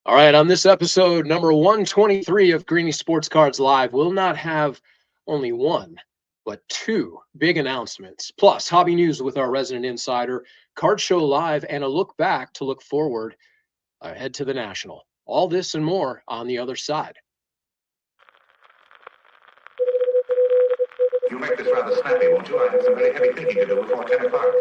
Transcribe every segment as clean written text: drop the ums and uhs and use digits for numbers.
All right, on this episode, number 123 of Greeny Sports Cards Live, we'll not have only one, but two big announcements, plus hobby news with our resident insider, card show live, and a look back to look forward ahead to the National. All this and more on the other side. You'll make this rather snappy, won't you? I have some very heavy thinking to do before 10 o'clock.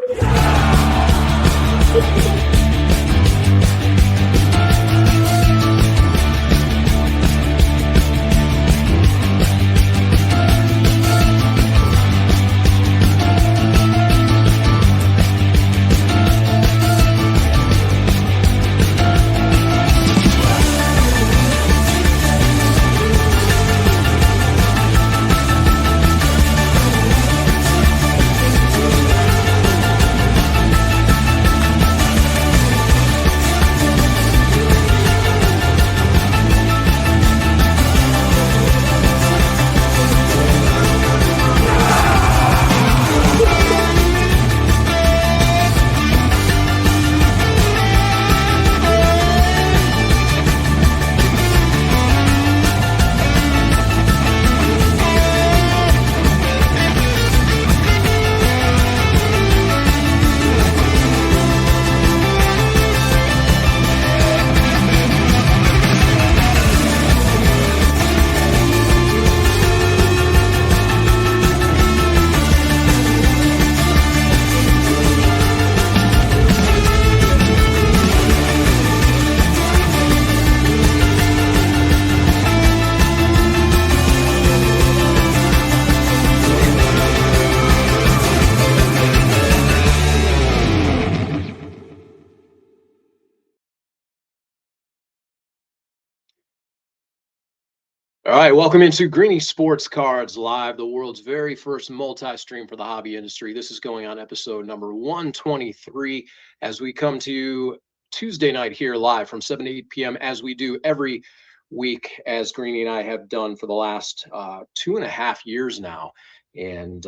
All right, welcome into Greeny Sports Cards Live, the world's very first multi-stream for the hobby industry. This is going on episode number 123 as we come to you Tuesday night here live from 7 to 8 p.m. as we do every week, as Greeny and I have done for the last 2.5 years now. And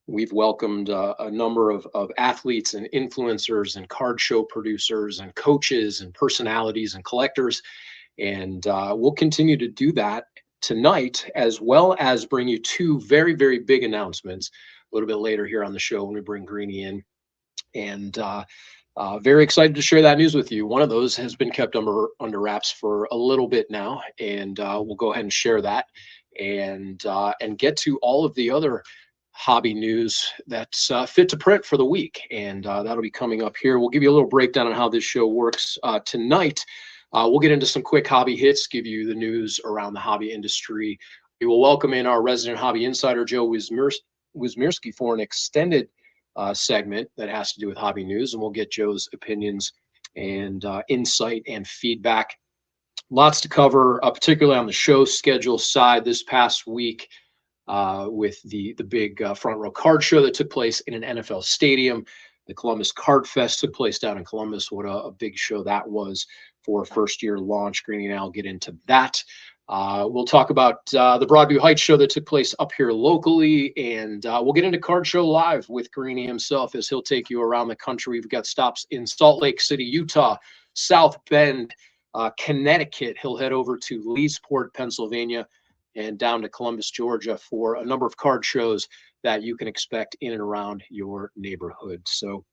we've welcomed a number of athletes and influencers and card show producers and coaches and personalities and collectors. And we'll continue to do that tonight, as well as bring you two very, very big announcements a little bit later here on the show when we bring Greeny in. And very excited to share that news with you. One of those has been kept under wraps for a little bit now, and we'll go ahead and share that and get to all of the other hobby news that's fit to print for the week. And that'll be coming up here. We'll give you a little breakdown on how this show works tonight. We'll get into some quick hobby hits, give you the news around the hobby industry. We will welcome in our resident hobby insider, Joe Wismierski, for an extended segment that has to do with hobby news, and we'll get Joe's opinions and insight and feedback. Lots to cover, particularly on the show schedule side this past week with the big front row card show that took place in an NFL stadium. The Columbus Card Fest took place down in Columbus. What a big show that was for a first-year launch. Greeny and I will get into that. We'll talk about the Broadview Heights show that took place up here locally, and we'll get into Card Show Live with Greeny himself as he'll take you around the country. We've got stops in Salt Lake City, Utah, South Bend, Connecticut. He'll head over to Leesport, Pennsylvania, and down to Columbus, Georgia for a number of card shows that you can expect in and around your neighborhood. So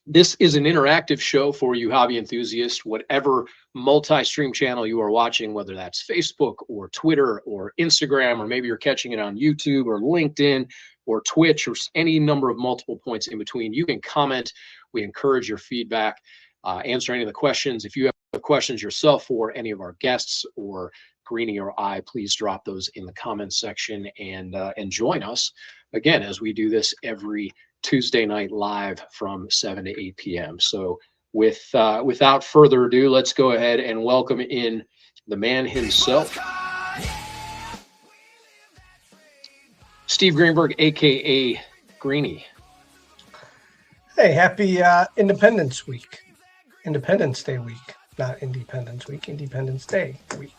this is an interactive show for you hobby enthusiasts, whatever multi-stream channel you are watching, whether that's Facebook or Twitter or Instagram, or maybe you're catching it on YouTube or LinkedIn or Twitch or any number of multiple points in between. You can comment. We encourage your feedback, answer any of the questions. If you have questions yourself for any of our guests or Greeny or I, please drop those in the comments section and join us again as we do this every Tuesday night live from 7 to 8 p.m. So without further ado, let's go ahead and welcome in the man himself, Steve Greenberg, aka Greeny. Hey, happy Independence Week. Independence Day week. Not Independence Week, Independence Day week.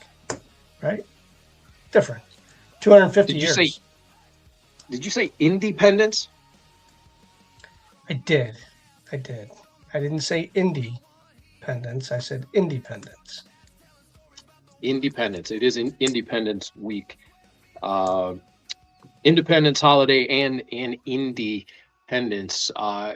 Right? Different. 250 years. Did you say independence? I did. I didn't say independence. I said independence. Independence. It is Independence Week, Independence holiday, and Independence.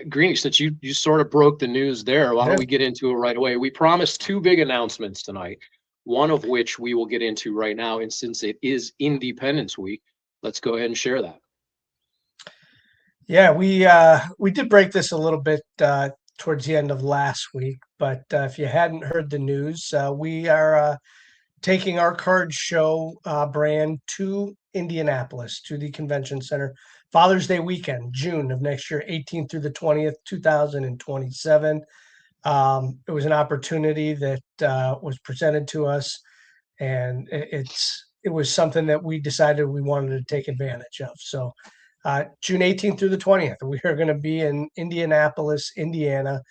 Greeny, since you sort of broke the news there, why don't we get into it right away? We promised two big announcements tonight, one of which we will get into right now. And since it is Independence Week, let's go ahead and share that. Yeah, we did break this a little bit towards the end of last week, but if you hadn't heard the news, we are taking our card show brand to Indianapolis, to the convention center, Father's Day weekend, June of next year, 18th through the 20th, 2027. It was an opportunity that was presented to us, and it was something that we decided we wanted to take advantage of. So June 18th through the 20th, we are going to be in Indianapolis, Indiana,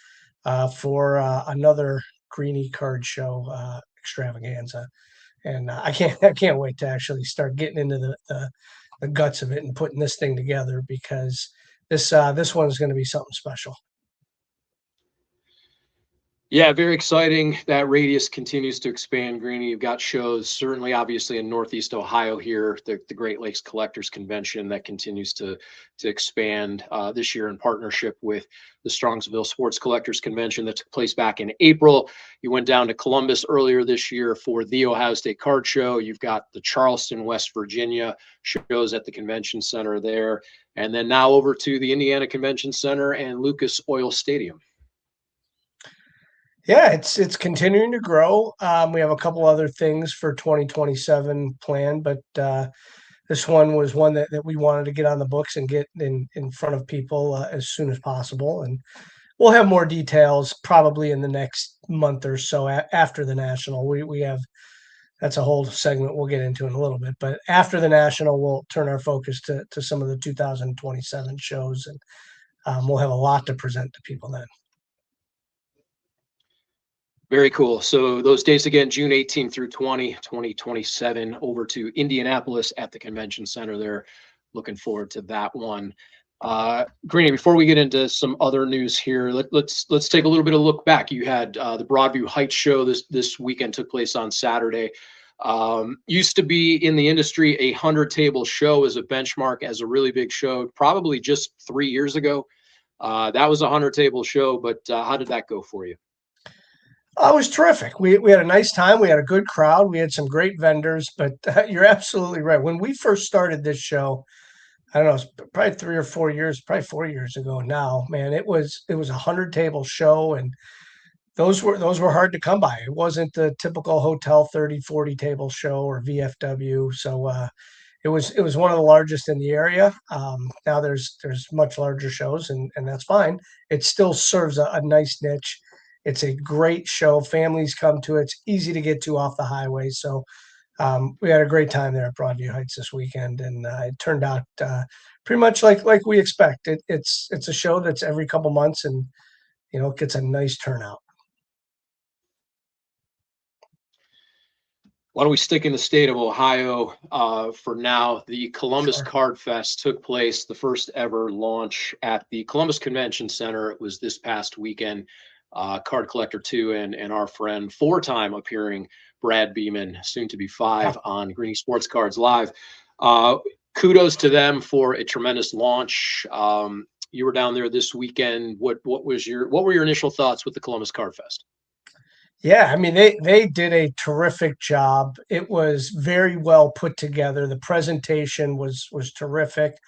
for another Greeny card show extravaganza. And I can't wait to actually start getting into the guts of it and putting this thing together, because this one is going to be something special. Yeah, very exciting. That radius continues to expand, Greeny. You've got shows, certainly, obviously, in Northeast Ohio here, the Great Lakes Collectors Convention that continues to expand this year in partnership with the Strongsville Sports Collectors Convention that took place back in April. You went down to Columbus earlier this year for the Ohio State Card Show. You've got the Charleston, West Virginia shows at the convention center there. And then now over to the Indiana Convention Center and Lucas Oil Stadium. Yeah, it's continuing to grow. We have a couple other things for 2027 planned, but this one was one that we wanted to get on the books and get in front of people as soon as possible. And we'll have more details probably in the next month or so after the National. We have, that's a whole segment we'll get into in a little bit. But after the National, we'll turn our focus to some of the 2027 shows, and we'll have a lot to present to people then. Very cool. So those dates again, June 18 through 2027, over to Indianapolis at the convention center there. Looking forward to that one. Greeny, before we get into some other news here, let's take a little bit of a look back. You had the Broadview Heights show this weekend, took place on Saturday. Used to be in the industry, 100-table show as a benchmark, as a really big show, probably just 3 years ago. That was a 100-table show, but how did that go for you? It was terrific. We had a nice time. We had a good crowd. We had some great vendors, but you're absolutely right. When we first started this show, I don't know, it's probably 3 or 4 years, probably 4 years ago now, man, it was a 100-table show, and those were hard to come by. It wasn't the typical hotel 30, 40 table show or VFW. So it was one of the largest in the area. Now there's much larger shows, and that's fine. It still serves a nice niche. It's a great show. Families come to it. It's easy to get to off the highway. So we had a great time there at Broadview Heights this weekend, and it turned out pretty much like we expect. It's a show that's every couple months, and it gets a nice turnout. Why don't we stick in the state of Ohio for now? The Columbus Card Fest took place, the first ever launch at the Columbus Convention Center. It was this past weekend. Card Collector 2 and our friend, 4-time appearing Brad Beeman, soon to be 5 on Greeny Sports Cards Live. Kudos to them for a tremendous launch. You were down there this weekend. What were your initial thoughts with the Columbus Card Fest? Yeah, I mean, they did a terrific job. It was very well put together. The presentation was terrific.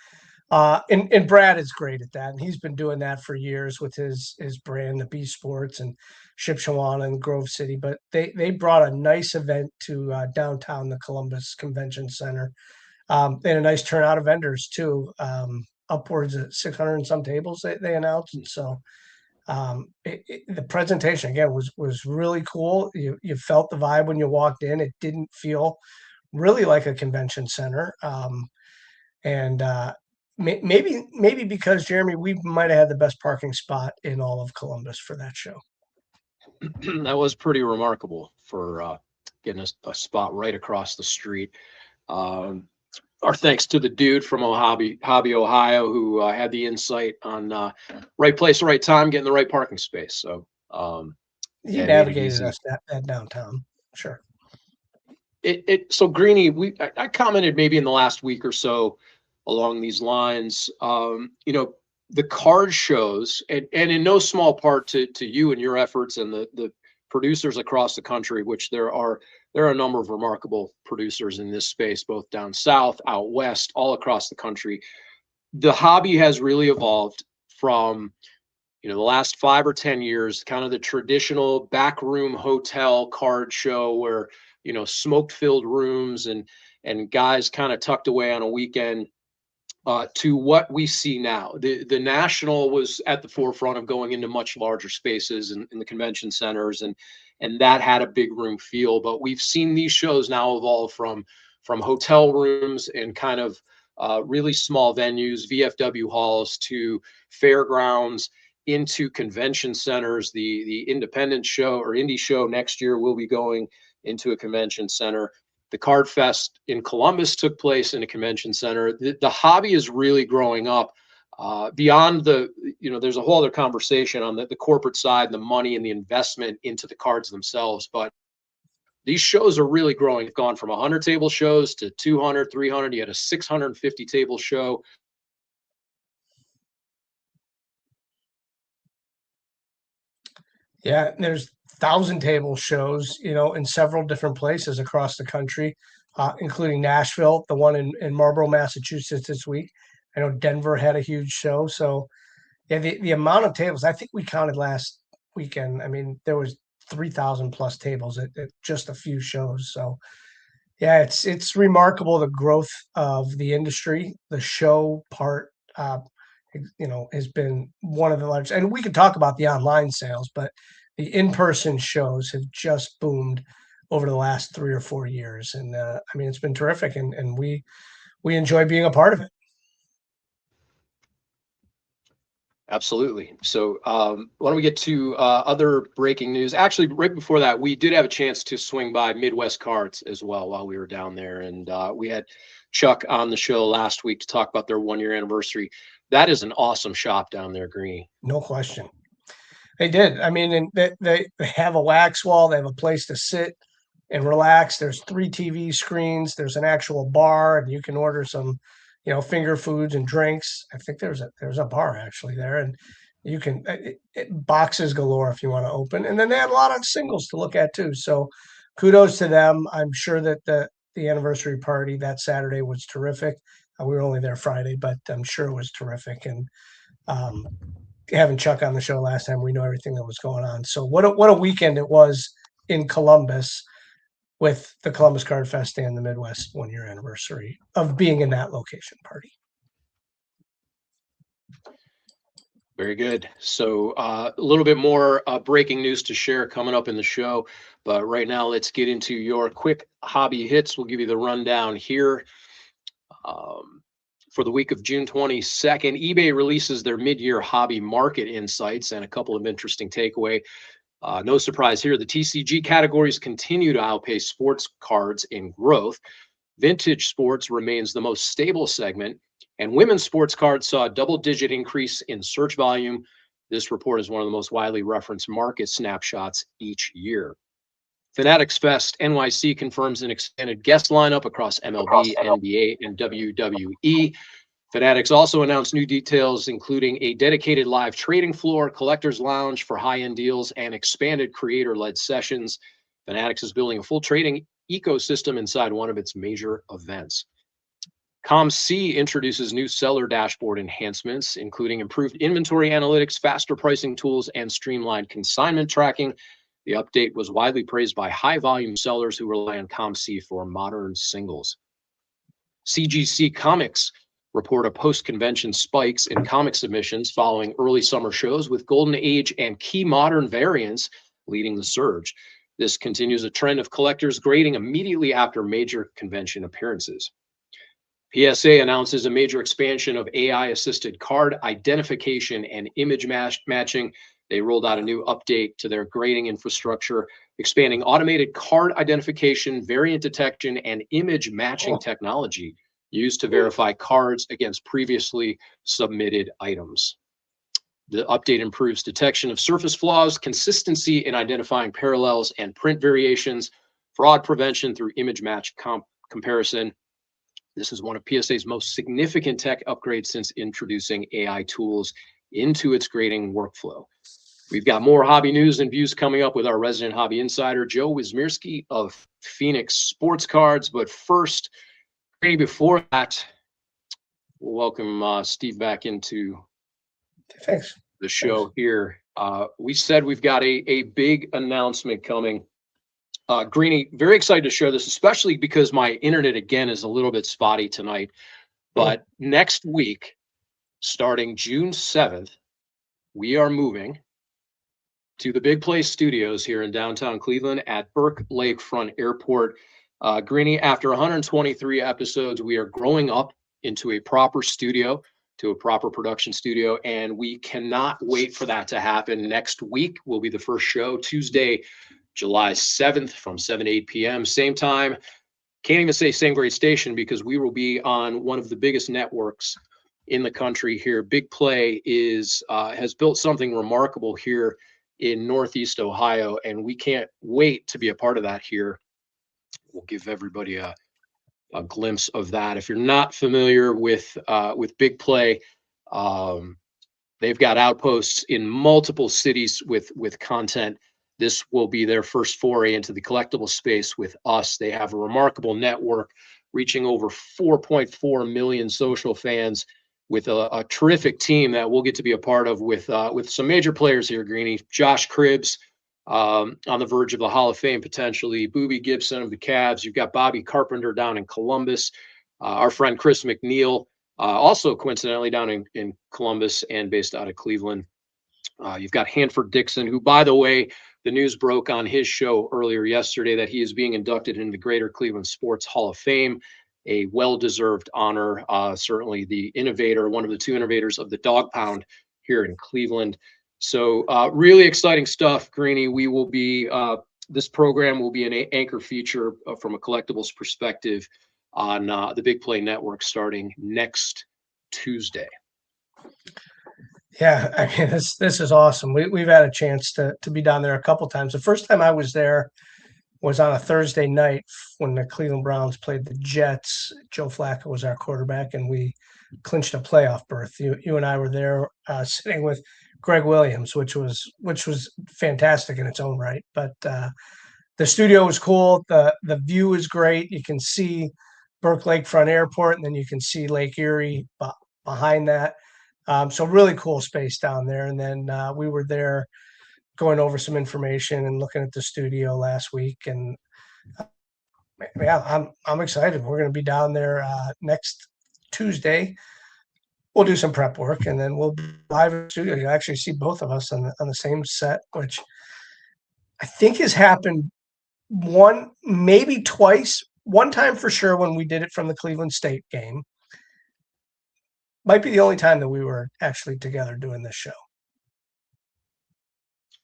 And Brad is great at that, and he's been doing that for years with his brand, the B Sports and Shipshewana and Grove City. But they brought a nice event to downtown, the Columbus Convention Center. They had a nice turnout of vendors too, upwards of 600 and some tables they announced. And so the presentation again was really cool. You felt the vibe when you walked in. It didn't feel really like a convention center, and maybe because, Jeremy, we might have had the best parking spot in all of Columbus for that show. That was pretty remarkable for getting a spot right across the street. Our thanks to the dude from Hobby, Ohio, who had the insight on right place, right time, getting the right parking space. So he navigated us that downtown. Sure. So Greeny, I commented maybe in the last week or so along these lines. The card shows, and in no small part to you and your efforts and the producers across the country, which there are a number of remarkable producers in this space, both down south, out west, all across the country. The hobby has really evolved from the last 5 or 10 years, kind of the traditional backroom hotel card show where smoke filled rooms and guys kind of tucked away on a weekend, to what we see now. The national was at the forefront of going into much larger spaces in the convention centers, and that had a big room feel. But we've seen these shows now evolve from hotel rooms and kind of really small venues, VFW halls, to fairgrounds, into convention centers. The independent show or indie show next year will be going into a convention center. The Card Fest in Columbus took place in a convention center. The hobby is really growing up beyond there's a whole other conversation on the corporate side, the money and the investment into the cards themselves. But these shows are really growing. They've gone from 100 table shows to 200, 300. You had a 650 table show. Yeah, there's 1,000 table shows, in several different places across the country, including Nashville, the one in Marlborough, Massachusetts this week. I know Denver had a huge show. So yeah, the amount of tables, I think we counted last weekend. I mean, there was 3,000 plus tables at just a few shows. So yeah, it's remarkable the growth of the industry. The show part, has been one of the largest. And we could talk about the online sales, but the in-person shows have just boomed over the last 3 or 4 years. And I mean, it's been terrific, and we enjoy being a part of it. Absolutely. So why don't we get to other breaking news? Actually, right before that, we did have a chance to swing by Midwest Cards as well while we were down there. And we had Chuck on the show last week to talk about their 1 year anniversary. That is an awesome shop down there, Greeny. No question. They did. I mean, and they have a wax wall. They have a place to sit and relax. There's 3 TV screens. There's an actual bar, and you can order some, finger foods and drinks. I think there's a bar actually there, and you can boxes galore if you want to open. And then they had a lot of singles to look at too. So kudos to them. I'm sure that the anniversary party that Saturday was terrific. We were only there Friday, but I'm sure it was terrific. And um, having Chuck on the show last time, we know everything that was going on. So what a weekend it was in Columbus with the Columbus Card Fest and the Midwest 1 year anniversary of being in that location party. Very good. So a little bit more breaking news to share coming up in the show. But right now, let's get into your quick hobby hits. We'll give you the rundown here. For the week of June 22nd, eBay releases their mid-year hobby market insights and a couple of interesting takeaway. No surprise here, the TCG categories continue to outpace sports cards in growth. Vintage sports remains the most stable segment, and women's sports cards saw a double-digit increase in search volume. This report is one of the most widely referenced market snapshots each year. Fanatics Fest NYC confirms an expanded guest lineup across MLB, NBA, and WWE. Fanatics also announced new details, including a dedicated live trading floor, collector's lounge for high-end deals, and expanded creator-led sessions. Fanatics is building a full trading ecosystem inside one of its major events. ComC introduces new seller dashboard enhancements, including improved inventory analytics, faster pricing tools, and streamlined consignment tracking. The update was widely praised by high-volume sellers who rely on ComC for modern singles. CGC Comics report a post-convention spikes in comic submissions following early summer shows, with Golden Age and key modern variants leading the surge. This continues a trend of collectors grading immediately after major convention appearances. PSA announces a major expansion of AI-assisted card identification and image matching. They rolled out a new update to their grading infrastructure, expanding automated card identification, variant detection, and image matching technology used to verify cards against previously submitted items. The update improves detection of surface flaws, consistency in identifying parallels, and print variations. fraud prevention through image match comparison. This is one of PSA's most significant tech upgrades since introducing AI tools into its grading workflow. We've got more hobby news and views coming up with our resident hobby insider, Joe Wismierski of Phoenix Sports Cards. But first, before that, we'll welcome Steve back into the show here. We said we've got a big announcement coming. Greeny, very excited to share this, especially because my internet again is a little bit spotty tonight. But next week, starting June 7th, we are moving to the Big Play Studios here in downtown Cleveland at Burke Lakefront Airport. Greeny, after 123 episodes, we are growing up into a proper studio, to a proper production studio, and we cannot wait for that to happen. Next week will be the first show, Tuesday, July 7th from 7 to 8 p.m. Same time, can't even say same great station because we will be on one of the biggest networks in the country here. Big Play has built something remarkable here in Northeast Ohio, and we can't wait to be a part of that here. We'll give everybody a glimpse of that. If you're not familiar with Big Play, they've got outposts in multiple cities with content. This will be their first foray into the collectible space with us. They have a remarkable network reaching over 4.4 million social fans with a terrific team that we'll get to be a part of with some major players here, Greeny. Josh Cribbs, on the verge of the Hall of Fame potentially. Boobie Gibson of the Cavs. You've got Bobby Carpenter down in Columbus. Our friend Chris McNeil, also coincidentally down in Columbus and based out of Cleveland. You've got Hanford Dixon, who, by the way, the news broke on his show earlier yesterday that he is being inducted into the Greater Cleveland Sports Hall of Fame, a well-deserved honor. Certainly the innovator, one of the two innovators of the dog pound here in Cleveland. So really exciting stuff, Greeny. We will be, this program will be an anchor feature from a collectibles perspective on the Big Play Network starting next Tuesday. Yeah, I mean, this is awesome. We've had a chance to be down there a couple times. The first time I was there was on a Thursday night when the Cleveland Browns played the Jets. Joe Flacco was our quarterback, and we clinched a playoff berth. You and I were there sitting with Greg Williams, which was fantastic in its own right. But the studio was cool. The view is great. You can see Burke Lakefront Airport, and then you can see Lake Erie behind that. So really cool space down there. And then we were there going over some information and looking at the studio last week. And yeah, I'm excited. We're going to be down there next Tuesday. We'll do some prep work, and then we'll be live in the studio. You'll actually see both of us on the same set, which I think has happened one, maybe twice. One time for sure when we did it from the Cleveland State game. Might be the only time that we were actually together doing this show.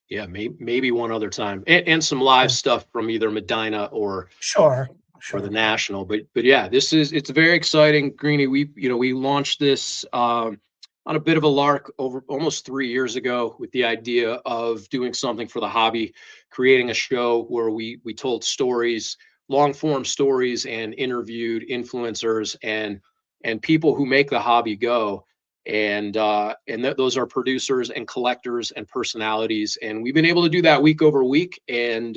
Yeah, maybe one other time, and some live stuff from either Medina or Sure. the National. But yeah, it's very exciting, Greeny. We launched this on a bit of a lark over almost 3 years ago with the idea of doing something for the hobby, creating a show where we told stories, long form stories, and interviewed influencers and people who make the hobby go. And those are producers and collectors and personalities. And we've been able to do that week over week. And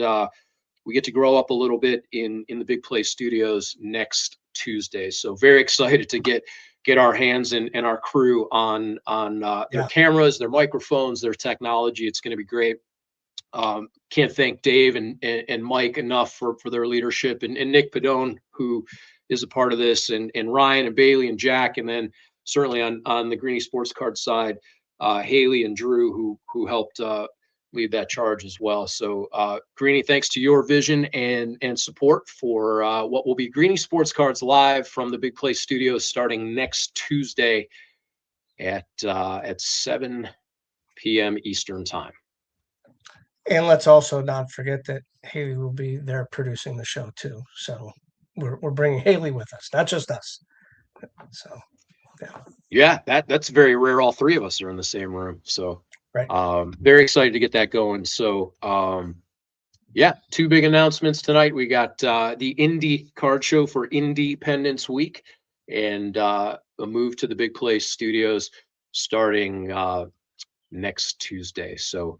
we get to grow up a little bit in the Big Play Studios next Tuesday. So very excited to get our hands and our crew on their cameras, their microphones, their technology. It's going to be great. Can't thank Dave and Mike enough for their leadership, and Nick Padone, who is a part of this, and Ryan and Bailey and Jack, and then certainly on the Greeny Sports Card side, Haley and Drew, who helped lead that charge as well. So Greeny, thanks to your vision and support for what will be Greeny Sports Cards live from the Big Play Studios starting next Tuesday at 7 p.m. Eastern time. And let's also not forget that Haley will be there producing the show too. So we're bringing Haley with us, not just us. So yeah, that's very rare. All three of us are in the same room. So right. Very excited to get that going. So Yeah, two big announcements tonight. We got the Indie card show for Independence Week and a move to the Big Place Studios starting next Tuesday. So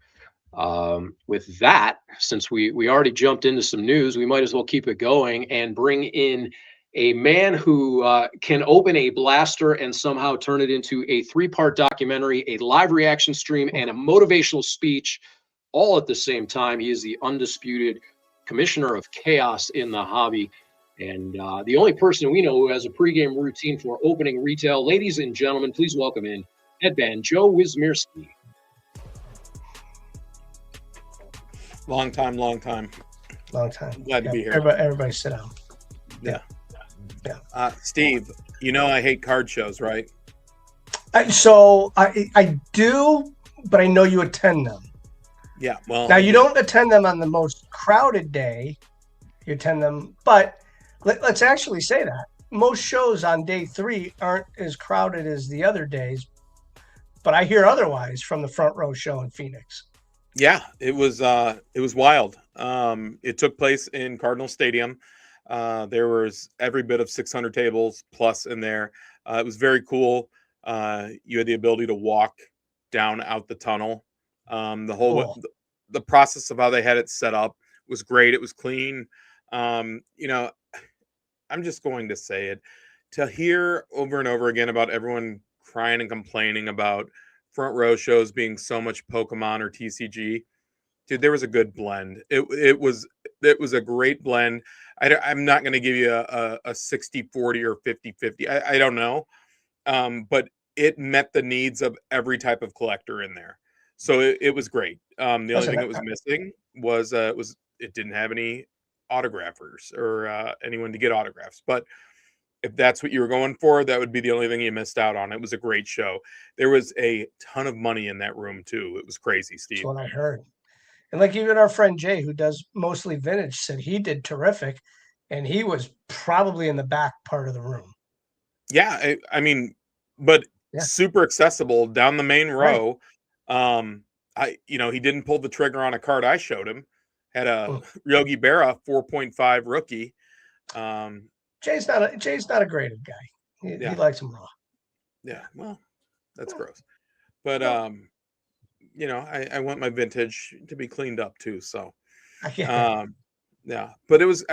with that, since we already jumped into some news, we might as well keep it going and bring in a man who can open a blaster and somehow turn it into a three-part documentary, a live reaction stream, and a motivational speech all at the same time. He is the undisputed commissioner of chaos in the hobby. And the only person we know who has a pregame routine for opening retail. Ladies and gentlemen, please welcome in headband Joe Wismirski. Long time. Long time. Glad to be here. Everybody sit down. Yeah. Yeah. Steve, you know I hate card shows, right? So I do, but I know you attend them. Yeah. Well, Now you don't attend them on the most crowded day. You attend them, but let's actually say that most shows on day 3 aren't as crowded as the other days. But I hear otherwise from the front row show in Phoenix. Yeah, it was wild. It took place in Cardinal Stadium. There was every bit of 600 tables plus in there. It was very cool. You had the ability to walk down out the tunnel. The process of how they had it set up was great. It was clean. I'm just going to say it. To hear over and over again about everyone crying and complaining about front row shows being so much Pokemon or TCG, dude, there was a good blend. It was a great blend. I'm not going to give you a 60-40 or 50-50. I don't know. But it met the needs of every type of collector in there. So it was great. The only thing that was missing was it didn't have any autographers or anyone to get autographs. But if that's what you were going for, that would be the only thing you missed out on. It was a great show. There was a ton of money in that room too. It was crazy, Steve. That's what I heard. And like even our friend Jay, who does mostly vintage, said he did terrific, and he was probably in the back part of the room. Yeah, I mean, but super accessible down the main row. Right. He didn't pull the trigger on a card I showed him. Had a Yogi Berra 4.5 rookie. Jay's not a graded guy. He likes them raw. Yeah, well, that's gross. But I want my vintage to be cleaned up too. So yeah. But it was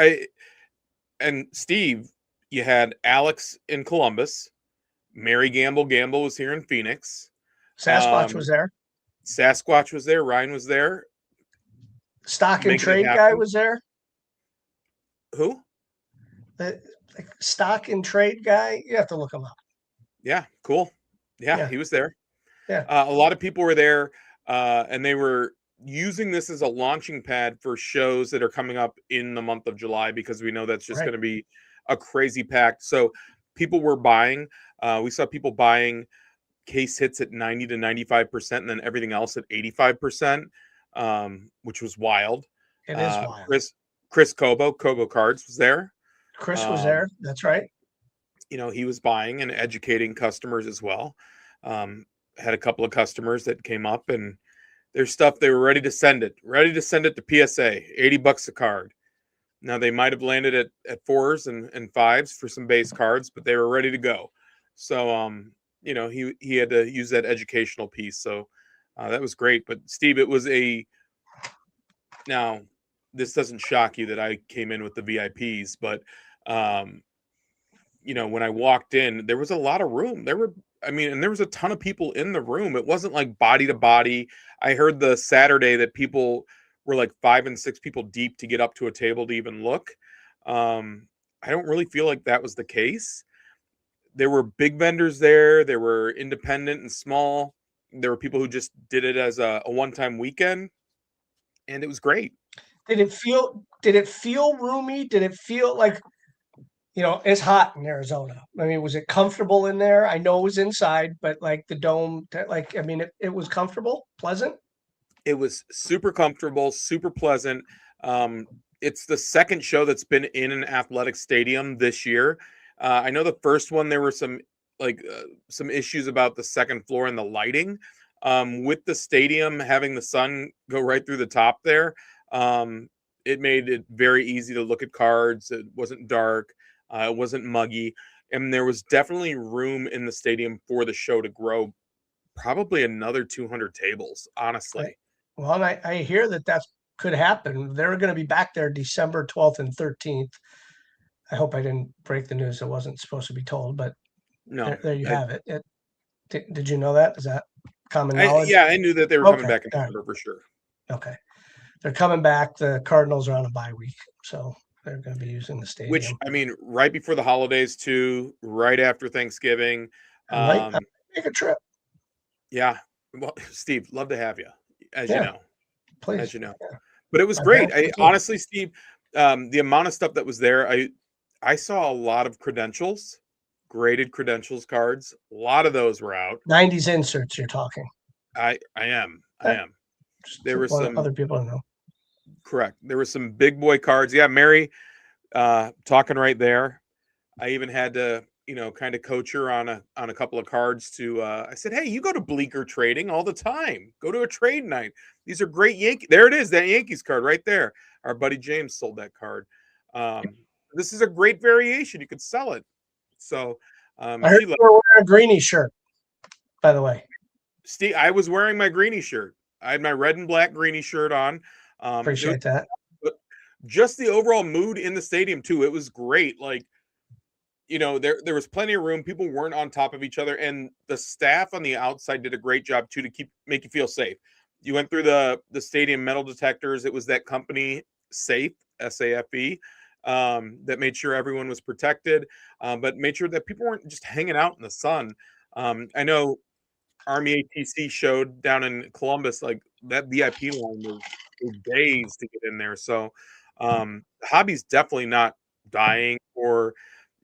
and Steve, you had Alex in Columbus, Mary Gamble was here in Phoenix. Sasquatch was there. Sasquatch was there. Ryan was there. Stock and trade guy was there. Who? The stock and trade guy. You have to look him up. Yeah, cool. Yeah, he was there. Yeah. A lot of people were there, and they were using this as a launching pad for shows that are coming up in the month of July, because we know that's just going to be a crazy packed. So people were buying. We saw people buying case hits at 90 to 95%, and then everything else at 85%, which was wild. It is wild. Chris Kobo Cards was there. Chris was there. That's right. He was buying and educating customers as well. Had a couple of customers that came up, and their stuff, they were ready to send it to PSA, $80 a card. Now they might have landed at 4s and 5s for some base cards, but they were ready to go. So, he had to use that educational piece. So that was great. But Steve, it was now this doesn't shock you that I came in with the VIPs, but when I walked in, there was a lot of room. There was a ton of people in the room. It wasn't like body to body. I heard the Saturday that people were like 5 and 6 people deep to get up to a table to even look. I don't really feel like that was the case. There were big vendors there. There were independent and small. There were people who just did it as a one-time weekend, and it was great. Did it feel roomy? Did it feel like, it's hot in Arizona? I mean, was it comfortable in there? I know it was inside, but like the dome, it was comfortable, pleasant. It was super comfortable, super pleasant. It's the second show that's been in an athletic stadium this year. I know the first one, there were some issues about the second floor and the lighting. With the stadium having the sun go right through the top there, it made it very easy to look at cards. It wasn't dark. It wasn't muggy. And there was definitely room in the stadium for the show to grow probably another 200 tables, honestly. Well, and I hear that could happen. They're going to be back there December 12th and 13th. I hope I didn't break the news. It wasn't supposed to be told, but No, there you have it. Did you know that? Is that common knowledge? yeah, I knew that they were coming back in December for sure. Okay. They're coming back. The Cardinals are on a bye week, so they're going to be using the stadium. Which, I mean, right before the holidays too, right after Thanksgiving. I might make a trip. Yeah. Well, Steve, love to have you, as you know. Please. As you know. Yeah. But it was great. Honestly, Steve, the amount of stuff that was there, I saw a lot of credentials, graded credentials cards. A lot of those were out. 90s inserts you're talking. I am. There were some other people know. Correct. There were some big boy cards. Yeah, Mary talking right there. I even had to, kind of coach her on a couple of cards to I said, "Hey, you go to Bleecker Trading all the time. Go to a trade night. These are great Yankee." There it is, that Yankees card right there. Our buddy James sold that card. This is a great variation. You could sell it. So I heard you were wearing a greenie shirt, by the way. Steve, I was wearing my greenie shirt. I had my red and black greenie shirt on. Appreciate that. Just the overall mood in the stadium too. It was great. Like, there was plenty of room. People weren't on top of each other, and the staff on the outside did a great job too to make you feel safe. You went through the stadium metal detectors. It was that company Safe, SAFE, that made sure everyone was protected, but made sure that people weren't just hanging out in the sun. I know Army ATC showed down in Columbus, like that VIP line was days to get in there. So the hobby's definitely not dying or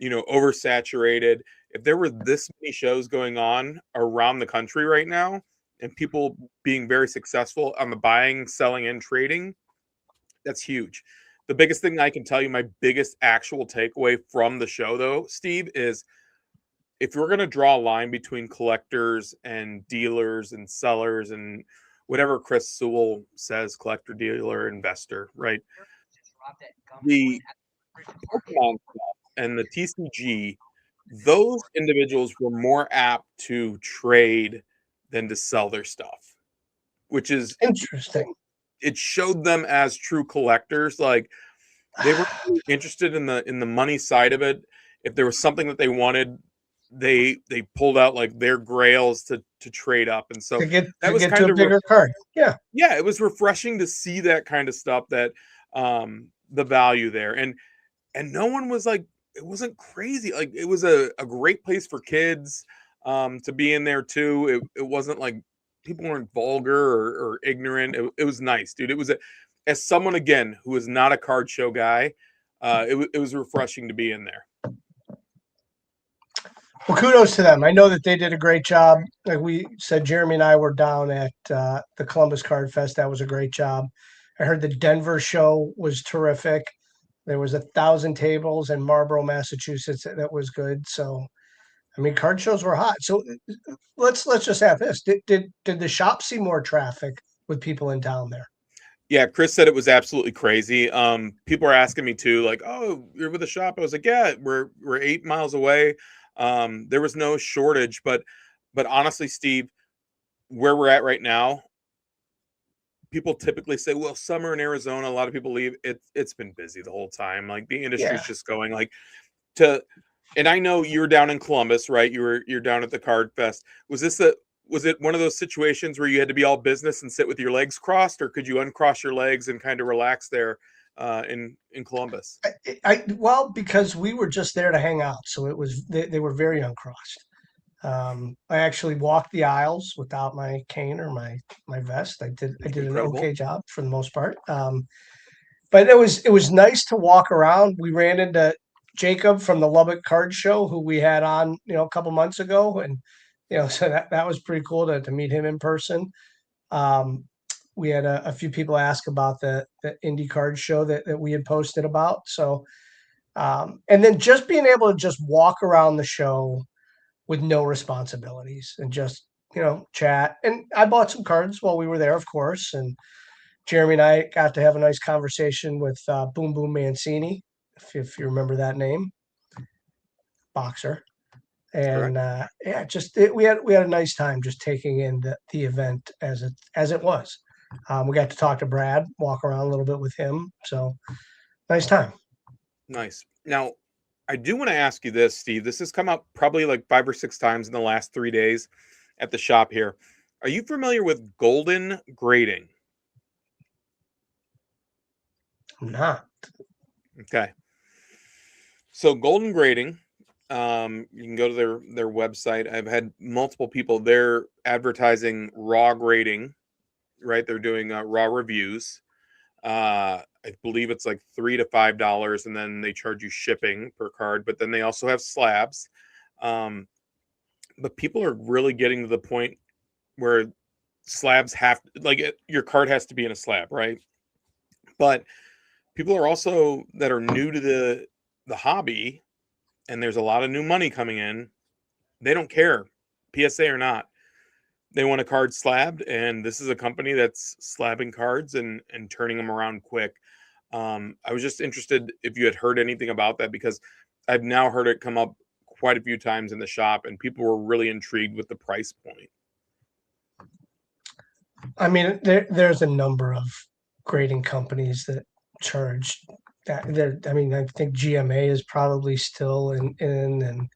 oversaturated. If there were this many shows going on around the country right now and people being very successful on the buying, selling, and trading, that's huge. The biggest thing I can tell you, my biggest actual takeaway from the show though, Steve, is if we're going to draw a line between collectors and dealers and sellers and whatever Chris Sewell says, collector, dealer, investor, right? The Pokemon stuff and the TCG, those individuals were more apt to trade than to sell their stuff, which is interesting. It showed them as true collectors. Like they were interested in the money side of it. If there was something that they wanted, they pulled out like their grails to trade up. And so that was kind of a bigger card. Yeah. Yeah. It was refreshing to see that kind of stuff, that the value there. And no one was like, it wasn't crazy. Like it was a great place for kids to be in there too. It wasn't like people weren't vulgar or ignorant. It was nice, dude. It was as someone, again, who is not a card show guy, it was refreshing to be in there. Well, kudos to them. I know that they did a great job. Like we said, Jeremy and I were down at the Columbus Card Fest. That was a great job. I heard the Denver show was terrific. There was 1,000 tables in Marlborough, Massachusetts. That was good. So, I mean, card shows were hot. So let's just have this. Did the shop see more traffic with people in town there? Yeah, Chris said it was absolutely crazy. People are asking me too, like, "Oh, you're with the shop?" I was like, "Yeah, we're 8 miles away." There was no shortage, but honestly, Steve, where we're at right now, people typically say, "Well, summer in Arizona, a lot of people leave." It's been busy the whole time. Like the industry's just going like to. And I know you're down in Columbus, right? You're down at the Card Fest. Was it one of those situations where you had to be all business and sit with your legs crossed, or could you uncross your legs and kind of relax there in Columbus? Well, because we were just there to hang out, so it was they were very uncrossed. I actually walked the aisles without my cane or my vest. I did an okay job for the most part. But it was nice to walk around. We ran into Jacob from the Lubbock Card Show, who we had on, a couple months ago, and so that was pretty cool to meet him in person. We had a few people ask about the Indie Card Show that we had posted about. So, and then just being able to just walk around the show with no responsibilities and just chat. And I bought some cards while we were there, of course, and Jeremy and I got to have a nice conversation with Boom Boom Mancini, if you remember that name, boxer. And yeah, we had a nice time just taking in the event as it was. We got to talk to Brad, walk around a little bit with him, so nice time. Nice. Now, I do want to ask you this, Steve. This has come up probably like 5 or 6 times in the last 3 days at the shop here. Are you familiar with golden grading? I'm not. Okay. So golden grading, you can go to their website. I've had multiple people. They're advertising raw grading, right? They're doing raw reviews. I believe it's like $3 to $5, and then they charge you shipping per card. But then they also have slabs. But people are really getting to the point where slabs your card has to be in a slab, right? But people are also that are new to the hobby, and there's a lot of new money coming in. They don't care, PSA or not. They want a card slabbed, and this is a company that's slabbing cards and turning them around quick. I was just interested if you had heard anything about that, because I've now heard it come up quite a few times in the shop, and people were really intrigued with the price point. I mean, there's a number of grading companies that charge that. I mean, I think GMA is probably still in, and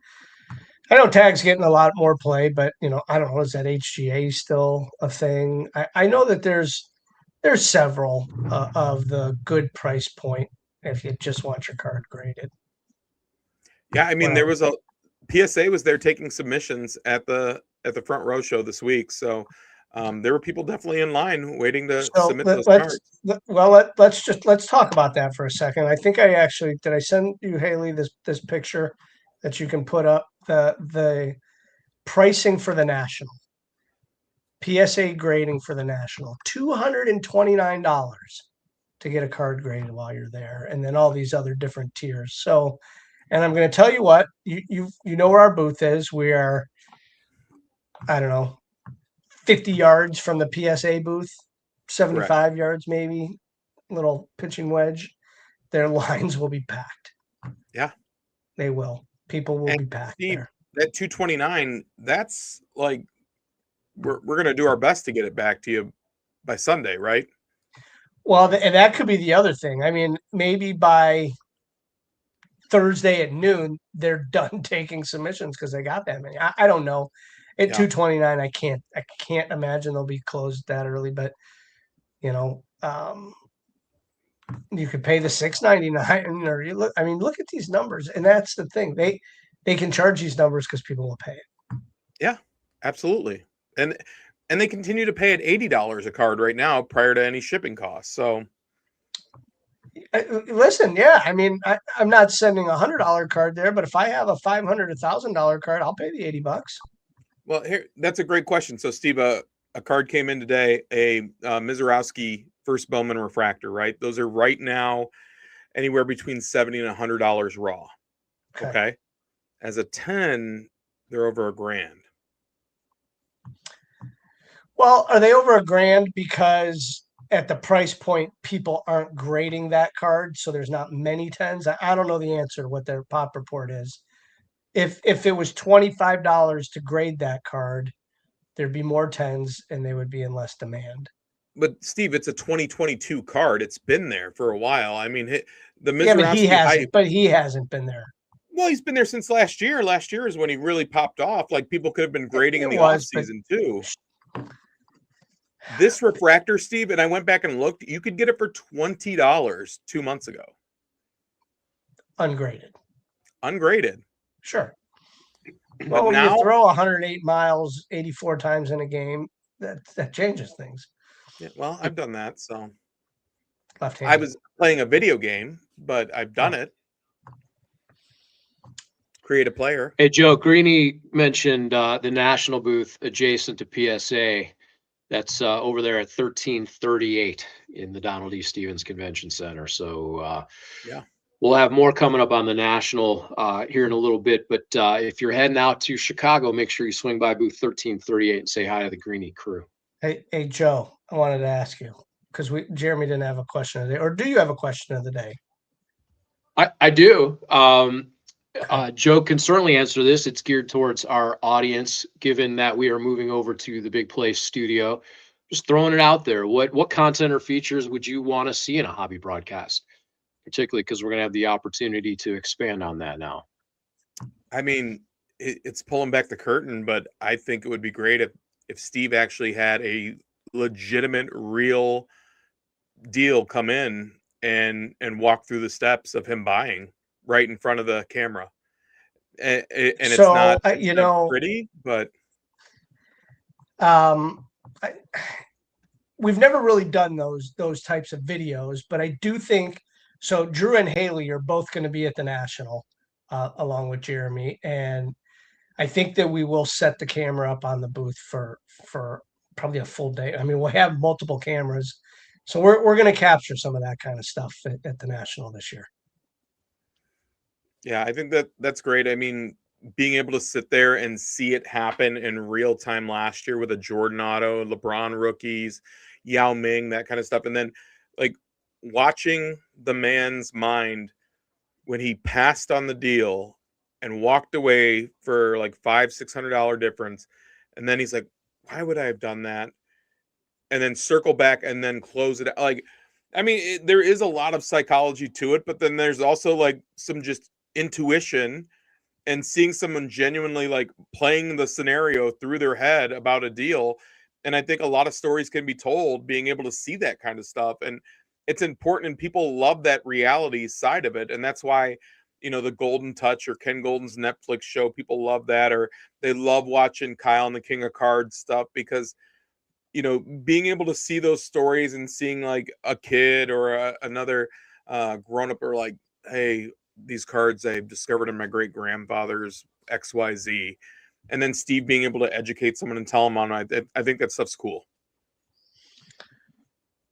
I know Tag's getting a lot more play, but I don't know, is that HGA still a thing? I know that there's several of the good price point if you just want your card graded. Yeah, I mean, there was a PSA was there taking submissions at the front row show this week, so there were people definitely in line waiting to submit those cards. Well, let's talk about that for a second. I think did I send you, Haley, this picture that you can put up, the pricing for the National. PSA grading for the National, $229 to get a card graded while you're there, and then all these other different tiers. So, and I'm going to tell you what, you know where our booth is. We are, I don't know, 50 yards from the PSA booth, 75 Correct. yards maybe, little pitching wedge. Their lines will be packed. Yeah, they will. People will be packed Steve, there. That 229, that's like we're going to do our best to get it back to you by Sunday, right? Well, and that could be the other thing. I mean, maybe by Thursday at noon, they're done taking submissions because they got that many. I don't know. At 229, I can't imagine they'll be closed that early. But you could pay the $6.99, or look at these numbers, and that's the thing. They can charge these numbers because people will pay it. Yeah, absolutely. And they continue to pay at $80 a card right now prior to any shipping costs. So listen, yeah, I mean, I'm not sending $100 card there, but if I have a $500, $1,000 card, I'll pay the $80. Well, here, that's a great question. So, Steve, a card came in today, a Mizorowski First Bowman Refractor, right? Those are right now anywhere between $70 and $100 raw. Okay. As a 10, they're over $1,000. Well, are they over $1,000 because at the price point, people aren't grading that card, so there's not many 10s? I don't know the answer to what their pop report is. If it was $25 to grade that card, there'd be more 10s and they would be in less demand. But Steve, it's a 2022 card. It's been there for a while. I mean, the Mizorowski he hasn't been there. Well, he's been there since last year. Last year is when he really popped off. Like, people could have been grading in the off season too. This refractor, Steve, and I went back and looked, you could get it for $20 2 months ago. Ungraded. Sure. Well, when you throw 108 miles 84 times in a game, that changes things. Yeah, well, I've done that, so left-handed. I was playing a video game, but I've done it. Create a player. Hey, Joe, Greeny mentioned the National booth adjacent to PSA. That's over there at 1338 in the Donald E. Stevens Convention Center. So yeah, we'll have more coming up on the National here in a little bit. But if you're heading out to Chicago, make sure you swing by booth 1338 and say hi to the Greeny crew. Hey, Joe, I wanted to ask you, because Jeremy didn't have a question of the day, or do you have a question of the day? I do. Okay. Joe can certainly answer this. It's geared towards our audience, given that we are moving over to the Big Place studio. Just throwing it out there. What content or features would you want to see in a hobby broadcast? Particularly because we're going to have the opportunity to expand on that now. I mean, it's pulling back the curtain, but I think it would be great if Steve actually had a legitimate, real deal come in and walk through the steps of him buying right in front of the camera. And it's So, not pretty, but um, I, we've never really done those types of videos, but I do think so. Drew and Haley are both going to be at the National, along with Jeremy, and I think that we will set the camera up on the booth for probably a full day. I mean, we'll have multiple cameras, so we're going to capture some of that kind of stuff at the National this year. yeah, I think that's great. I mean, being able to sit there and see it happen in real time last year with a Jordan auto, LeBron rookies, Yao Ming, that kind of stuff. And then like watching the man's mind when he passed on the deal and walked away for like $500-600 difference. And then he's like, why would I have done that? And then circle back and then close it. Like, I mean, there is a lot of psychology to it, but then there's also like some just intuition and seeing someone genuinely like playing the scenario through their head about a deal. And I think a lot of stories can be told being able to see that kind of stuff. And it's important, and people love that reality side of it. And that's why, the Golden Touch or Ken Golden's Netflix show, people love that, or they love watching Kyle and the King of Cards stuff because, being able to see those stories and seeing like a kid or another grown up or like, hey, these cards I discovered in my great grandfather's XYZ, and then Steve being able to educate someone and tell them on it. I think that stuff's cool.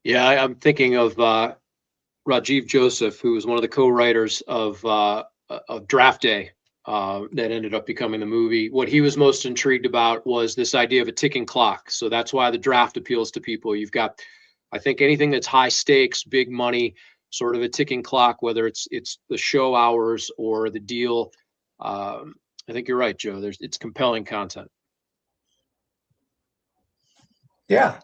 Yeah, I'm thinking of Rajiv Joseph, who was one of the co-writers of Draft Day that ended up becoming the movie. What he was most intrigued about was this idea of a ticking clock. So that's why the draft appeals to people. You've got, I think, anything that's high stakes, big money, sort of a ticking clock, whether it's the show hours or the deal. I think you're right, Joe. It's compelling content. Yeah.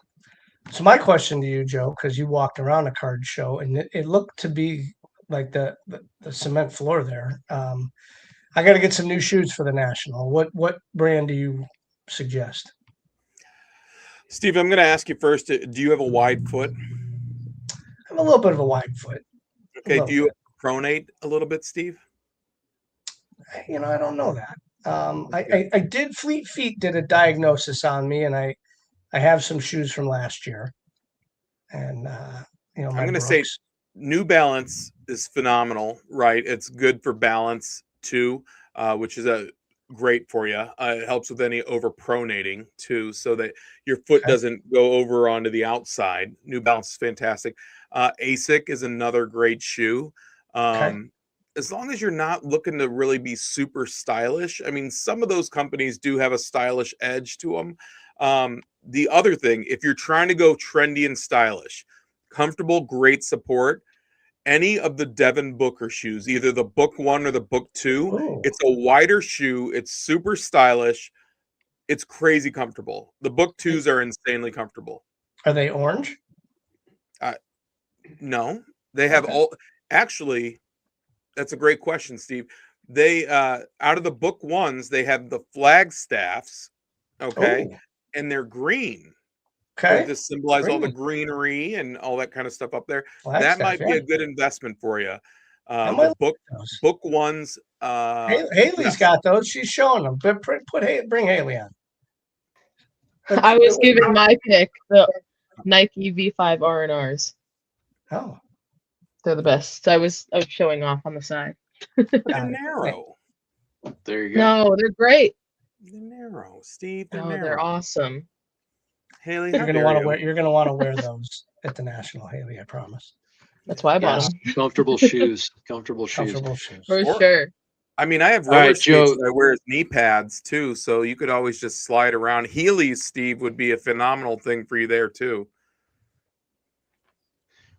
So my question to you, Joe, because you walked around a card show and it looked to be like the cement floor there. I got to get some new shoes for the National. What brand do you suggest? Steve, I'm going to ask you first. Do you have a wide foot? I'm a little bit of a wide foot. Okay. Do you pronate a little bit, Steve? I don't know that. I did Fleet Feet did a diagnosis on me, and I have some shoes from last year. And I'm going to say New Balance is phenomenal, right? It's good for balance too, which is great for you. It helps with any over pronating too, so that your foot doesn't go over onto the outside. New Balance is fantastic. ASIC is another great shoe. As long as you're not looking to really be super stylish. I mean, some of those companies do have a stylish edge to them. The other thing, if you're trying to go trendy and stylish, comfortable, great support, any of the Devin Booker shoes, either the Book 1 or the Book 2, it's a wider shoe. It's super stylish. It's crazy comfortable. The Book 2s are insanely comfortable. Are they orange? No, they have all. Actually, that's a great question, Steve. They out of the Book 1s, they have the Flagstaffs, and they're green. Okay, to symbolize all the greenery and all that kind of stuff up there. That might be a good investment for you. The book 1s. Haley's got those. She's showing them. Bring Haley on. I was giving my pick, the Nike V5 R&Rs. Oh, they're the best. I was showing off on the side. They're narrow. There you go. No, they're great. They're narrow, Steve. They're narrow. They're awesome. Haley, you're gonna want to wear those at the National, Haley. I promise. That's why I bought them. Comfortable shoes. Comfortable shoes. For sure. I mean, I have roller skates that I wear as knee pads too, so you could always just slide around. Heelys, Steve, would be a phenomenal thing for you there too.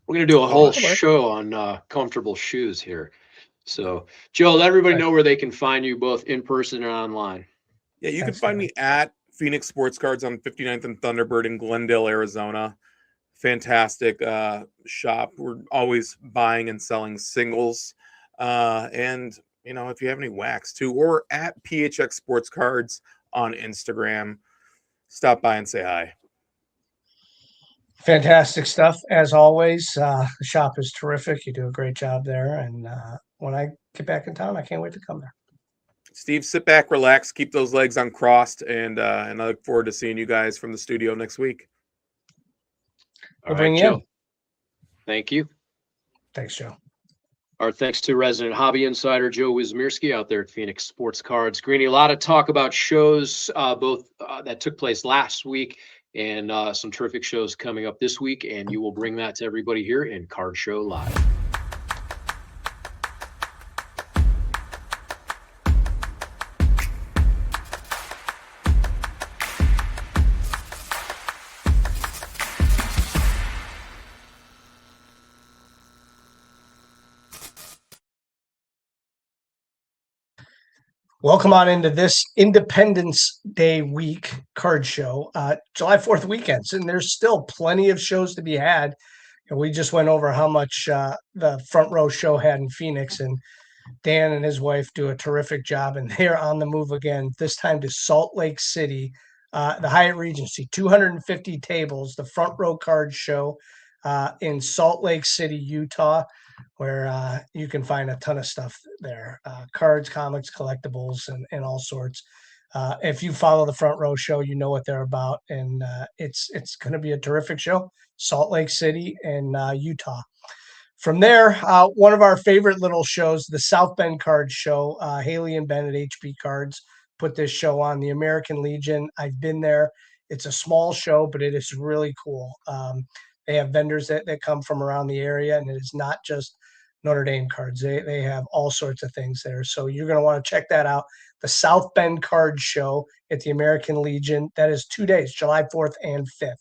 We're going to do a whole That'll work. show on comfortable shoes here. So, Joe, let everybody know where they can find you both in person and online. Yeah, you can Thanks, find Darren. me at Phoenix Sports Cards on 59th and Thunderbird in Glendale, Arizona. Fantastic shop. We're always buying and selling singles. And, you know, if you have any wax too, or at PHX Sports Cards on Instagram, stop by and say hi. Fantastic stuff as always. The shop is terrific. You do a great job there. And when I get back in town, I can't wait to come there. Steve, sit back, relax, keep those legs uncrossed, and I look forward to seeing you guys from the studio next week. We'll All bring right, you Joe. in. Thank you. Thanks, Joe. Our thanks to resident hobby insider Joe Wismirski out there at Phoenix Sports Cards. Greeny, a lot of talk about shows, both that took place last week and some terrific shows coming up this week, and you will bring that to everybody here in Card Show Live. Welcome on into this Independence Day week card show, July 4th weekends, and there's still plenty of shows to be had. And we just went over how much the front row show had in Phoenix, and Dan and his wife do a terrific job, and they're on the move again, this time to Salt Lake City, the Hyatt Regency, 250 tables, the front row card show in Salt Lake City, Utah, where you can find a ton of stuff there, cards, comics, collectibles, and all sorts. If you follow the front row show, you know what they're about, and it's going to be a terrific show. Salt Lake City and Utah. From there, one of our favorite little shows, the South Bend Card Show. Haley and Ben at HP Cards put this show on, the American Legion. I've been there. It's a small show, but it is really cool. They have vendors that come from around the area, and it is not just Notre Dame cards. They have all sorts of things there. So you're going to want to check that out. The South Bend Card Show at the American Legion. That is 2 days, July 4th and 5th.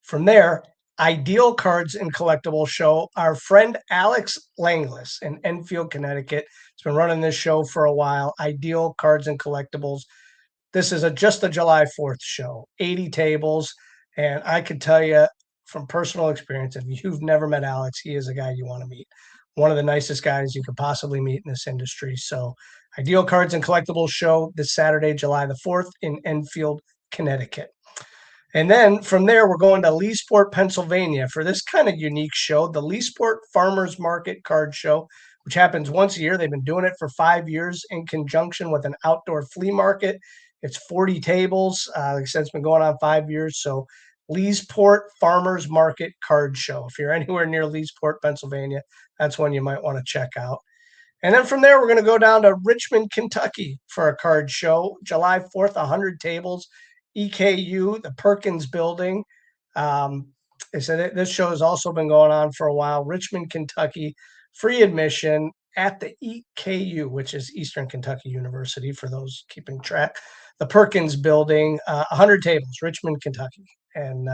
From there, Ideal Cards and Collectibles Show. Our friend Alex Langlis in Enfield, Connecticut has been running this show for a while. Ideal Cards and Collectibles. This is just a July 4th show, 80 tables. And I can tell you from personal experience, if you've never met Alex, he is a guy you want to meet. One of the nicest guys you could possibly meet in this industry. So Ideal Cards and Collectibles Show this Saturday, July the 4th in Enfield, Connecticut. And then from there, we're going to Leesport, Pennsylvania for this kind of unique show, the Leesport Farmers Market Card Show, which happens once a year. They've been doing it for 5 years in conjunction with an outdoor flea market. It's 40 tables. Like I said, it's been going on 5 years. So Leesport Farmers Market Card Show. If you're anywhere near Leesport, Pennsylvania, that's one you might want to check out. And then from there, we're going to go down to Richmond, Kentucky for a card show, July 4th, 100 tables. EKU, the Perkins Building. They said this show has also been going on for a while. Richmond, Kentucky, free admission at the EKU, which is Eastern Kentucky University, for those keeping track. The Perkins Building, 100 tables, Richmond, Kentucky. And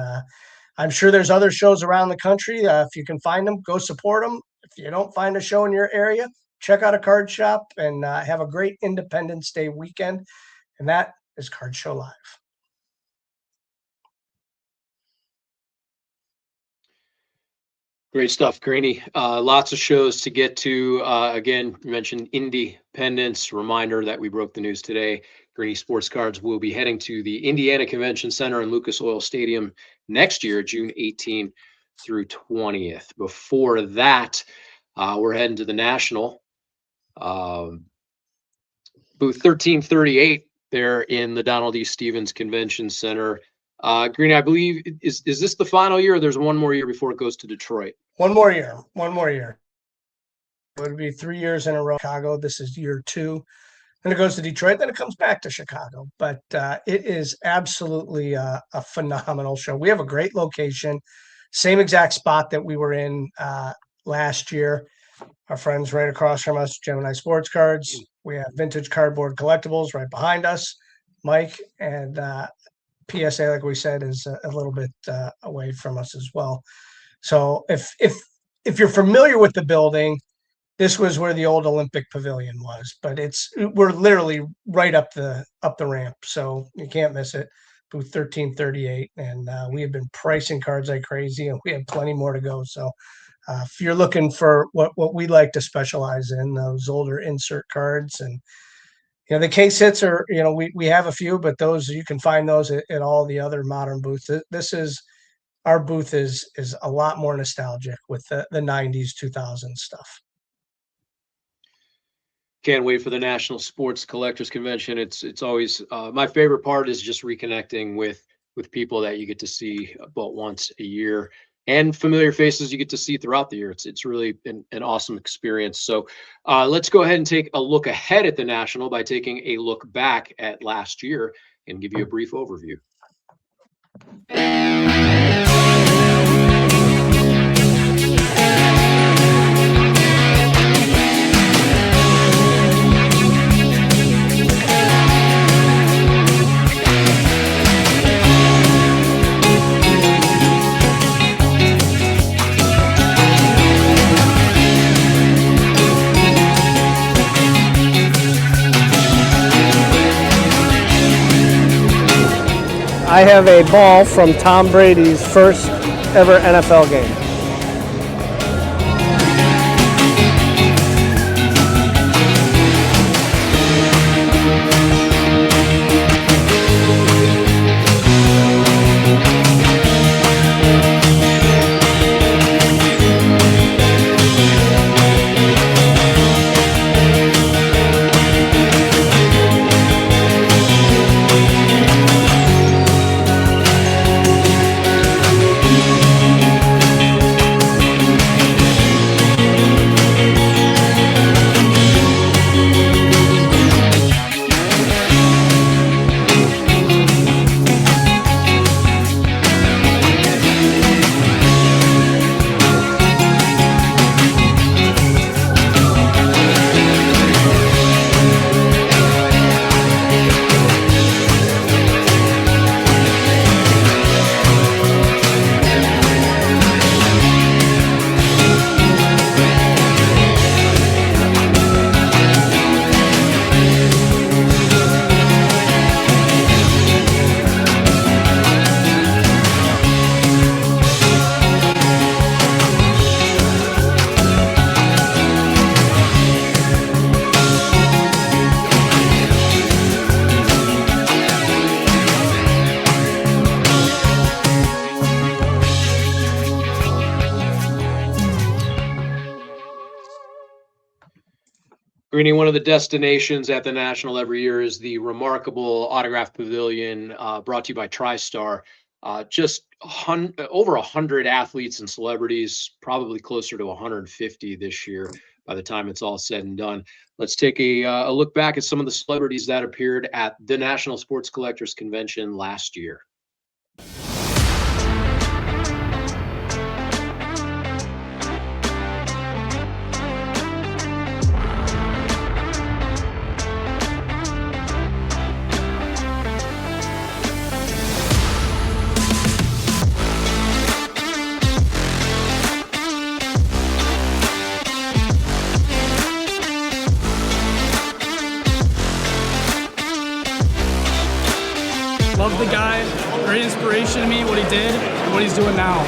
I'm sure there's other shows around the country. If you can find them, go support them. If you don't find a show in your area, check out a card shop and have a great Independence Day weekend. And that is Card Show Live. Great stuff, Greeny. Lots of shows to get to. Again, you mentioned Independence. Reminder that we broke the news today. Greeny Sports Cards will be heading to the Indiana Convention Center and Lucas Oil Stadium next year, June 18th through 20th. Before that, we're heading to the National. Booth 1338 there in the Donald E. Stevens Convention Center. Greeny, I believe, is this the final year, or there's one more year before it goes to Detroit? One more year. It would be 3 years in a row. Chicago. This is year 2. Then it goes to Detroit. Then it comes back to Chicago. But it is absolutely a phenomenal show. We have a great location. Same exact spot that we were in last year. Our friends right across from us, Gemini Sports Cards. We have Vintage Cardboard Collectibles right behind us. Mike and PSA, like we said, is a little bit away from us as well. So if you're familiar with the building, this was where the old Olympic Pavilion was, but we're literally right up the ramp, so you can't miss it. Booth 1338, and we have been pricing cards like crazy, and we have plenty more to go. So if you're looking for what we like to specialize in, those older insert cards, and the case hits are, we have a few, but those you can find those at all the other modern booths. Our booth is a lot more nostalgic with the 90s, 2000s stuff. Can't wait for the National Sports Collectors Convention. It's always my favorite part is just reconnecting with people that you get to see about once a year, and familiar faces you get to see throughout the year. It's really an awesome experience. So let's go ahead and take a look ahead at the National by taking a look back at last year and give you a brief overview. I have a ball from Tom Brady's first ever NFL game. Greeny, one of the destinations at the National every year is the remarkable Autograph Pavilion, brought to you by TriStar. Just over 100 athletes and celebrities, probably closer to 150 this year by the time it's all said and done. Let's take a look back at some of the celebrities that appeared at the National Sports Collectors Convention last year. Love the guy, great inspiration to me, what he did and what he's doing now.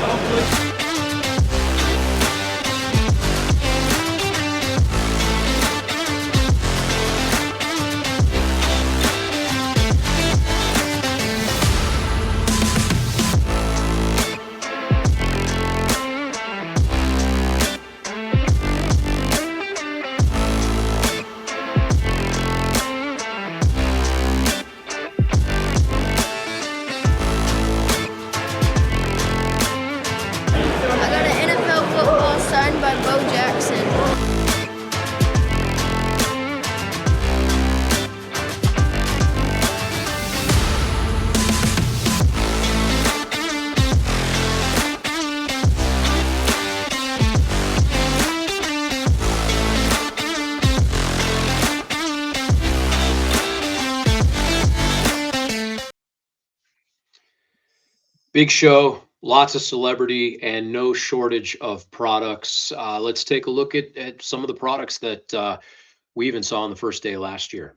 Big show, Lots of celebrity and no shortage of products. Let's take a look at some of the products that we even saw on the first day last year.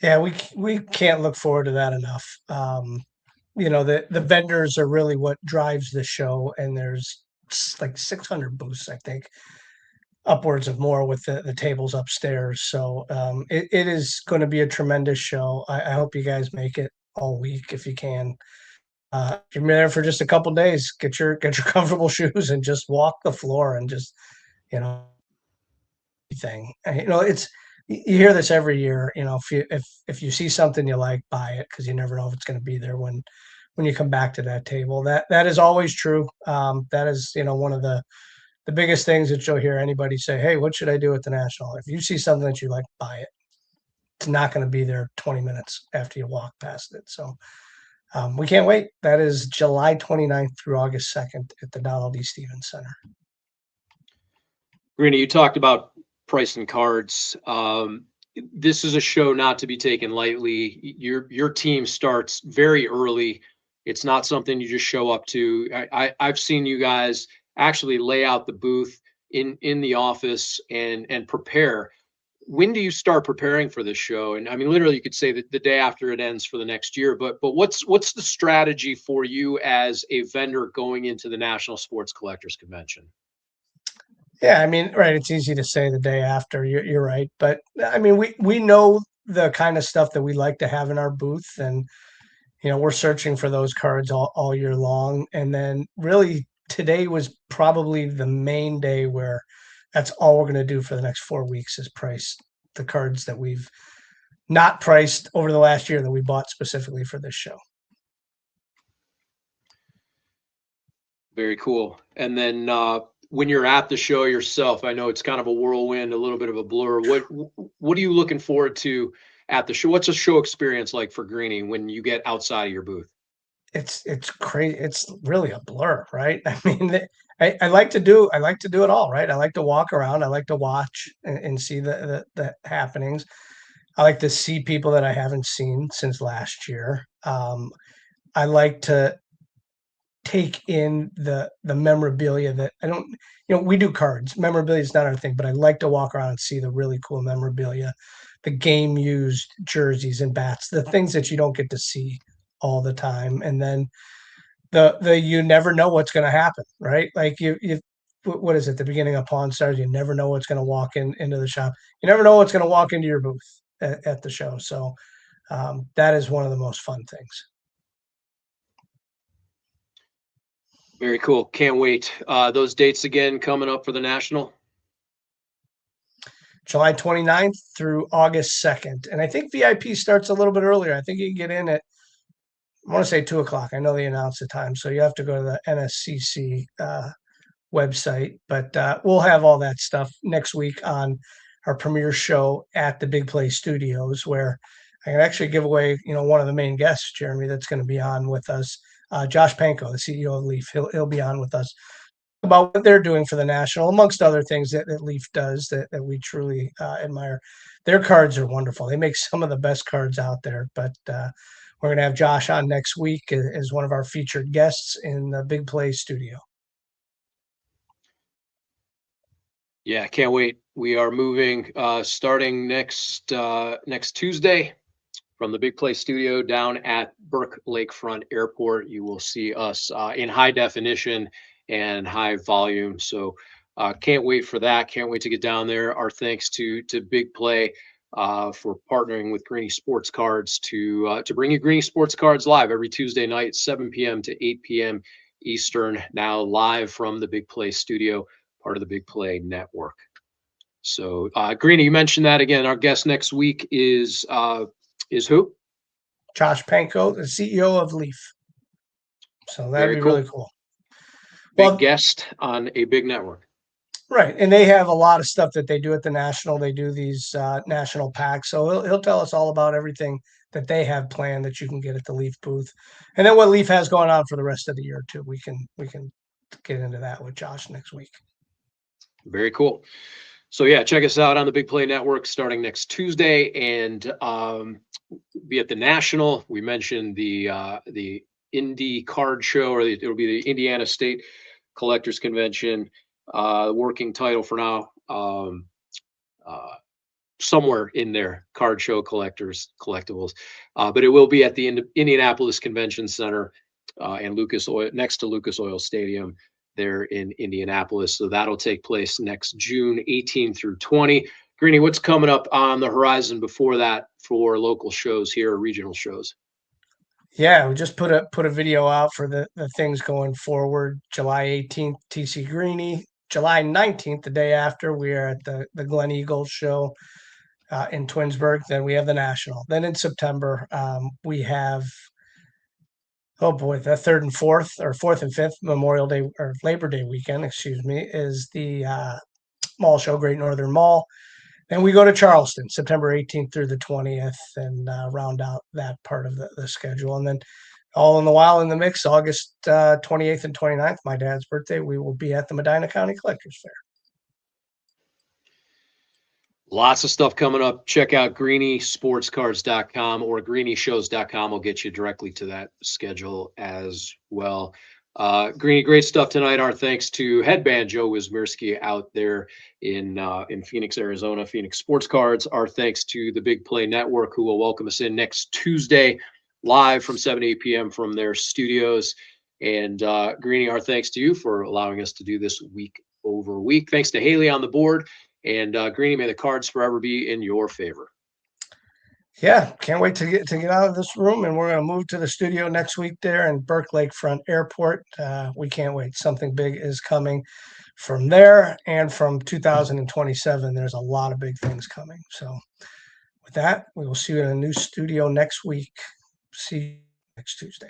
Yeah, we can't look forward to that enough. The vendors are really what drives the show, and there's like 600 booths, I think, upwards of more with the tables upstairs. So it is going to be a tremendous show. I hope you guys make it all week if you can. If you're there for just a couple days, get your comfortable shoes and just walk the floor and just you know thing. It's you hear this every year. If you see something you like, buy it because you never know if it's going to be there when you come back to that table. That is always true. That is one of the biggest things that you'll hear anybody say. Hey, what should I do at the National? If you see something that you like, buy it. It's not going to be there 20 minutes after you walk past it. So we can't wait. That is July 29th through August 2nd at the Donald E. Stevens Center. Greeny, you talked about price and cards. This is a show not to be taken lightly. Your team starts very early. It's not something you just show up to. I've seen you guys actually lay out the booth in the office and prepare. When do you start preparing for this show? And I mean, literally, you could say that the day after it ends for the next year. But what's the strategy for you as a vendor going into the National Sports Collectors Convention? Yeah, I mean, right. It's easy to say the day after. You're right, but I mean, we know the kind of stuff that we like to have in our booth, and we're searching for those cards all year long. And then really today was probably the main day where that's all we're going to do for the next 4 weeks is price the cards that we've not priced over the last year that we bought specifically for this show. Very cool. And then when you're at the show yourself, I know it's kind of a whirlwind, a little bit of a blur. What are you looking forward to at the show? What's a show experience like for Greeny when you get outside of your booth? It's crazy. It's really a blur, right? I mean, I like to do it all, right? I like to walk around. I like to watch and see the happenings. I like to see people that I haven't seen since last year. I like to take in the memorabilia that I don't, we do cards. Memorabilia is not our thing, but I like to walk around and see the really cool memorabilia, the game used jerseys and bats, the things that you don't get to see all the time. And then the you never know what's going to happen, right? Like you what is it? The beginning of Pawn Stars, you never know what's going to walk into the shop. You never know what's going to walk into your booth at the show. So that is one of the most fun things. Very cool. Can't wait. Those dates again coming up for the National? July 29th through August 2nd. And I think VIP starts a little bit earlier. I think you can get in at, I want to say 2 o'clock. I know they announced the time. So you have to go to the NSCC website. But we'll have all that stuff next week on our premiere show at the Big Play Studios, where I can actually give away, one of the main guests, Jeremy, that's going to be on with us, Josh Panko, the CEO of Leaf. He'll be on with us about what they're doing for the National, amongst other things that Leaf does that we truly admire. Their cards are wonderful. They make some of the best cards out there. But we're going to have Josh on next week as one of our featured guests in the Big Play Studio. Yeah, can't wait. We are moving starting next Tuesday from the Big Play Studio down at Burke Lakefront Airport. You will see us in high definition and high volume. So can't wait for that. Can't wait to get down there. Our thanks to Big Play for partnering with Greeny Sports Cards to bring you Greeny Sports Cards live every Tuesday night, 7 p.m. to 8 p.m. Eastern, now live from the Big Play Studio, part of the Big Play Network. So Greeny, you mentioned that again. Our guest next week is who? Josh Panko, the CEO of Leaf. So that'd Very be cool. really cool. Big guest on a big network. Right. And they have a lot of stuff that they do at the National. They do these national packs. So he'll tell us all about everything that they have planned that you can get at the Leaf booth. And then what Leaf has going on for the rest of the year too. We can get into that with Josh next week. Very cool. So yeah, check us out on the Big Play Network starting next Tuesday, and be at the National. We mentioned the Indy Card Show, or it'll be the Indiana State Collectors Convention. Working title for now, somewhere in there, Card Show Collectibles, but it will be at the Indianapolis Convention Center and next to Lucas Oil Stadium there in Indianapolis. So that'll take place next June 18 through 20. Greeny, what's coming up on the horizon before that for local shows here, regional shows? Yeah, we just put a video out for the things going forward. July 18th, TC Greeny. July 19th, the day after, we are at the Glen Eagles show in Twinsburg. Then we have the National. Then in September, we have, oh boy, the 3rd and 4th, or 4th and 5th Memorial Day or Labor Day weekend, excuse me, is the mall show, Great Northern Mall. Then we go to Charleston, September 18th through the 20th, and round out that part of the schedule. And then all in the while in the mix, August 28th and 29th, my dad's birthday, we will be at the Medina County Collectors Fair. Lots of stuff coming up. Check out greenysportscards.com or greenyshows.com. Will get you directly to that schedule as well. Greeny, great stuff tonight. Our thanks to headband Joe Wismirski out there in Phoenix, Arizona, Phoenix Sports Cards. Our thanks to the Big Play Network, who will welcome us in next Tuesday live from 7 to 8 p.m. from their studios. And Greeny, our thanks to you for allowing us to do this week over week. Thanks to Haley on the board. And Greeny, may the cards forever be in your favor. Yeah, can't wait to get out of this room, and we're going to move to the studio next week there in Burke Lakefront Airport. We can't wait. Something big is coming from there, and from 2027, there's a lot of big things coming. So with that, we will see you in a new studio next week. See you next Tuesday.